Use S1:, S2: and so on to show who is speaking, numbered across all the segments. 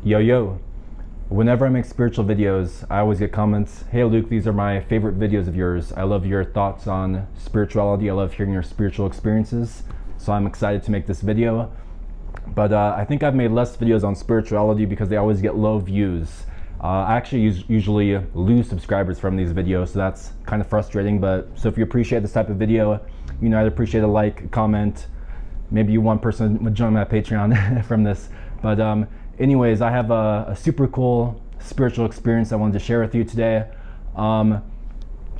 S1: Yo, whenever I make spiritual videos, I always get comments, "Hey Luke, these are my favorite videos of yours. I love your thoughts on spirituality. I love hearing your spiritual experiences." So I'm excited to make this video. But I think I've made less videos on spirituality because they always get low views. I actually usually lose subscribers from these videos, so that's kind of frustrating. But so if you appreciate this type of video, I'd appreciate a like, comment. Maybe one person would join my Patreon from this. But anyways, I have a super cool spiritual experience I wanted to share with you today.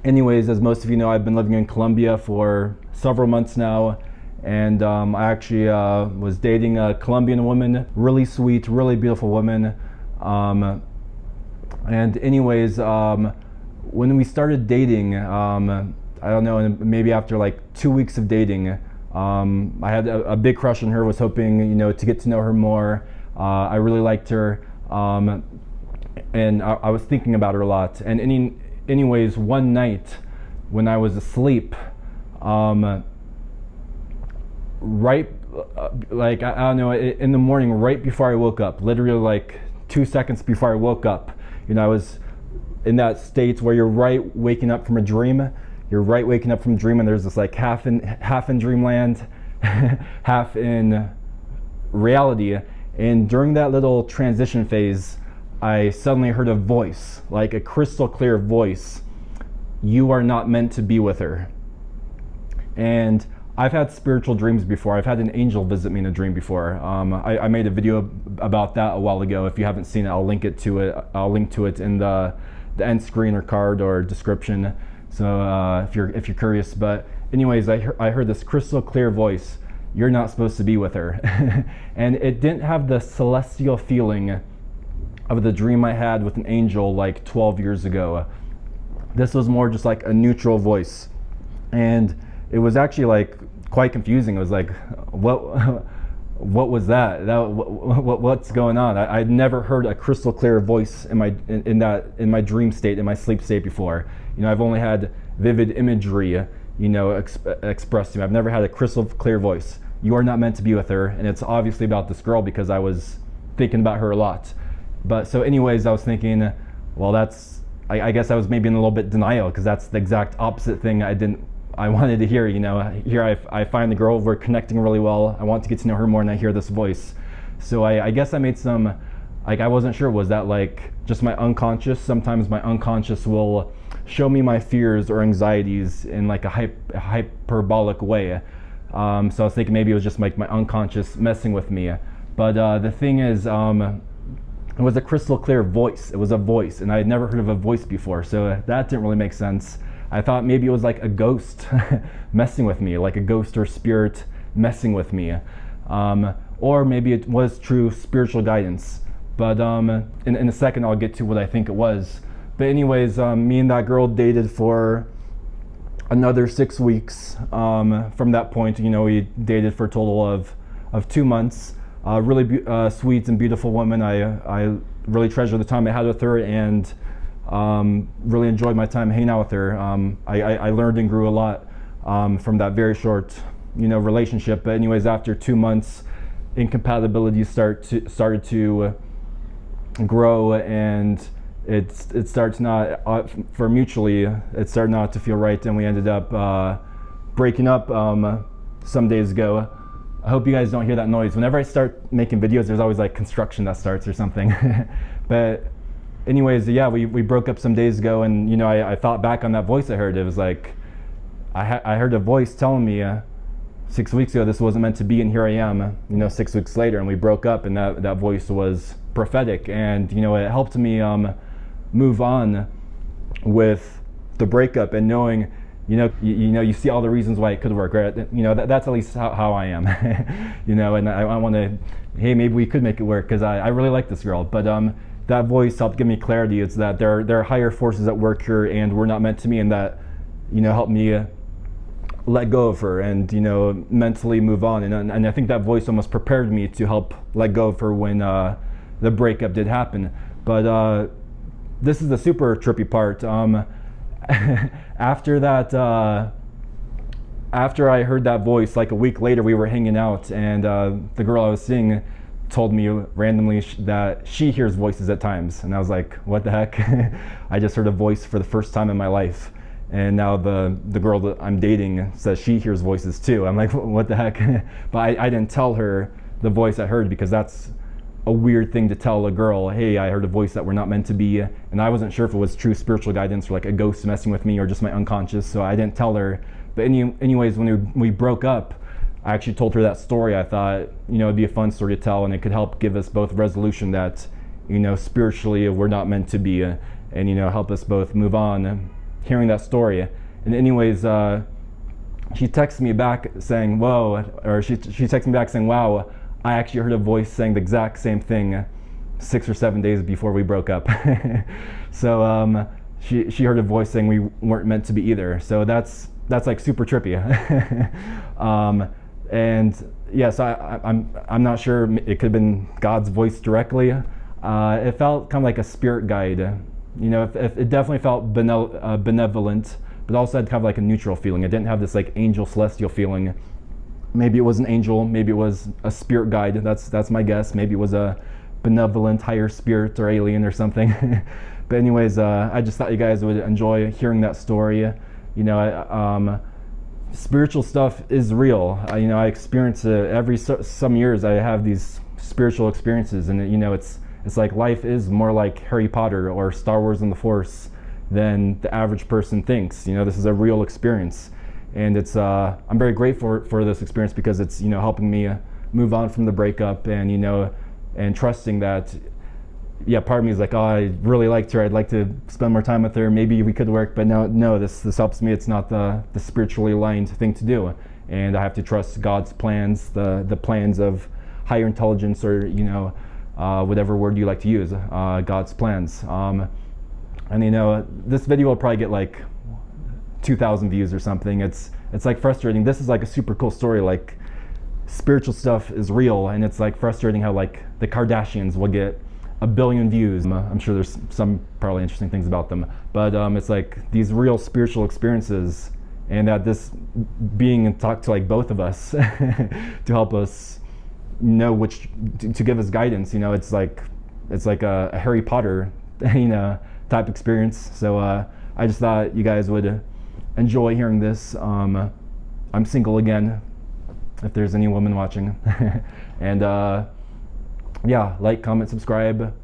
S1: Anyways, as most of you know, I've been living in Colombia for several months now, and I actually was dating a Colombian woman, really sweet, really beautiful woman. And anyways, when we started dating, I don't know, maybe after like 2 weeks of dating, I had a big crush on her, was hoping, to get to know her more. I really liked her, and I was thinking about her a lot. And anyways, one night when I was asleep, like I don't know, in the morning, right before I woke up, literally like 2 seconds before I woke up, I was in that state where you're right waking up from a dream. You're right waking up from a dream, and there's this like half in dreamland, half in reality. And during that little transition phase, I suddenly heard a voice, like a crystal clear voice. "You are not meant to be with her." And I've had spiritual dreams before. I've had an angel visit me in a dream before. I made a video about that a while ago. If you haven't seen it, I'll link to it in the end screen or card or description. So if you're curious. But anyways, I heard this crystal clear voice. "You're not supposed to be with her." And it didn't have the celestial feeling of the dream I had with an angel like 12 years ago. This was more just like a neutral voice. And it was actually like quite confusing. It was like, what was that? What's going on? I'd never heard a crystal clear voice in my dream state, in my sleep state before. I've only had vivid imagery, expressed to me. I've never had a crystal clear voice. "You are not meant to be with her." And it's obviously about this girl because I was thinking about her a lot. But so anyways, I was thinking, well, I guess I was maybe in a little bit denial, because that's the exact opposite thing I wanted to hear. Here I find the girl, we're connecting really well. I want to get to know her more, and I hear this voice. So I guess I made some, I wasn't sure, was that like just my unconscious? Sometimes my unconscious will show me my fears or anxieties in like a hyperbolic way. So I was thinking maybe it was just like my unconscious messing with me. But the thing is, it was a crystal clear voice. It was a voice, and I had never heard of a voice before, so that didn't really make sense. I thought maybe it was like a ghost messing with me, like a ghost or spirit messing with me. Or maybe it was true spiritual guidance. But in a second I'll get to what I think it was. But anyways, me and that girl dated for another 6 weeks. From that point, we dated for a total of 2 months. Really sweet and beautiful woman. I really treasure the time I had with her, and really enjoyed my time hanging out with her. I learned and grew a lot from that very short, relationship. But anyways, after 2 months, incompatibilities started to grow, and it started not for mutually. It started not to feel right, and we ended up breaking up some days ago. I hope you guys don't hear that noise. Whenever I start making videos, there's always like construction that starts or something. But anyways, yeah, we broke up some days ago, and I thought back on that voice I heard. It was like I heard a voice telling me 6 weeks ago this wasn't meant to be, and here I am, 6 weeks later, and we broke up, and that voice was prophetic, and it helped me move on with the breakup, and knowing you see all the reasons why it could work, right? That's at least how I am. And I want to, hey, maybe we could make it work, because I really like this girl. But that voice helped give me clarity. It's that there are higher forces at work here, and we're not meant to be, and that helped me let go of her and mentally move on. And I think that voice almost prepared me to help let go of her when the breakup did happen. But this is the super trippy part. After that, after I heard that voice, like a week later, we were hanging out, and the girl I was seeing told me randomly that she hears voices at times, and I was like, what the heck? I just heard a voice for the first time in my life, and now the girl that I'm dating says she hears voices too. I'm like, what the heck? But I didn't tell her the voice I heard, because that's a weird thing to tell a girl. Hey, I heard a voice that we're not meant to be, and I wasn't sure if it was true spiritual guidance or like a ghost messing with me or just my unconscious, so I didn't tell her. But anyways, when we broke up, I actually told her that story. I thought, it'd be a fun story to tell, and it could help give us both resolution that, spiritually we're not meant to be, and, help us both move on, hearing that story. And anyways, she texted me back saying, whoa, or she texted me back saying, wow, I actually heard a voice saying the exact same thing 6 or 7 days before we broke up. So she heard a voice saying we weren't meant to be either. So that's like super trippy. And yes, I'm not sure. It could have been God's voice directly. It felt kind of like a spirit guide. It definitely felt benevolent, but also had kind of like a neutral feeling. It didn't have this like angel celestial feeling. Maybe it was an angel, maybe it was a spirit guide. That's my guess. Maybe it was a benevolent higher spirit or alien or something. But anyways, I just thought you guys would enjoy hearing that story. Spiritual stuff is real. I experience it every some years. I have these spiritual experiences, and it's like life is more like Harry Potter or Star Wars and the Force than the average person thinks. This is a real experience, and it's I'm very grateful for this experience, because it's helping me move on from the breakup, and and trusting that, yeah, part of me is like, oh, I really liked her, I'd like to spend more time with her, maybe we could work, but no, this helps me. It's not the spiritually aligned thing to do, and I have to trust God's plans, the plans of higher intelligence, or whatever word you like to use, God's plans. And this video will probably get like 2,000 views or something. It's like frustrating. This is like a super cool story. Like, spiritual stuff is real, and it's like frustrating how like the Kardashians will get 1 billion views. I'm sure there's some probably interesting things about them, but it's like these real spiritual experiences, and that this being and talk to like both of us to help us know which to give us guidance. It's like a Harry Potter type experience. So I just thought you guys would enjoy hearing this. I'm single again, if there's any women watching. And yeah, like, comment, subscribe,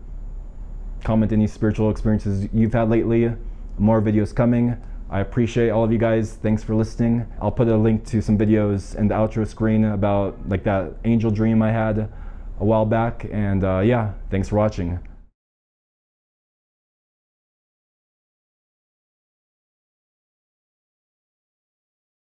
S1: comment any spiritual experiences you've had lately. More videos coming. I appreciate all of you guys. Thanks for listening. I'll put a link to some videos in the outro screen about like that angel dream I had a while back. And yeah, thanks for watching.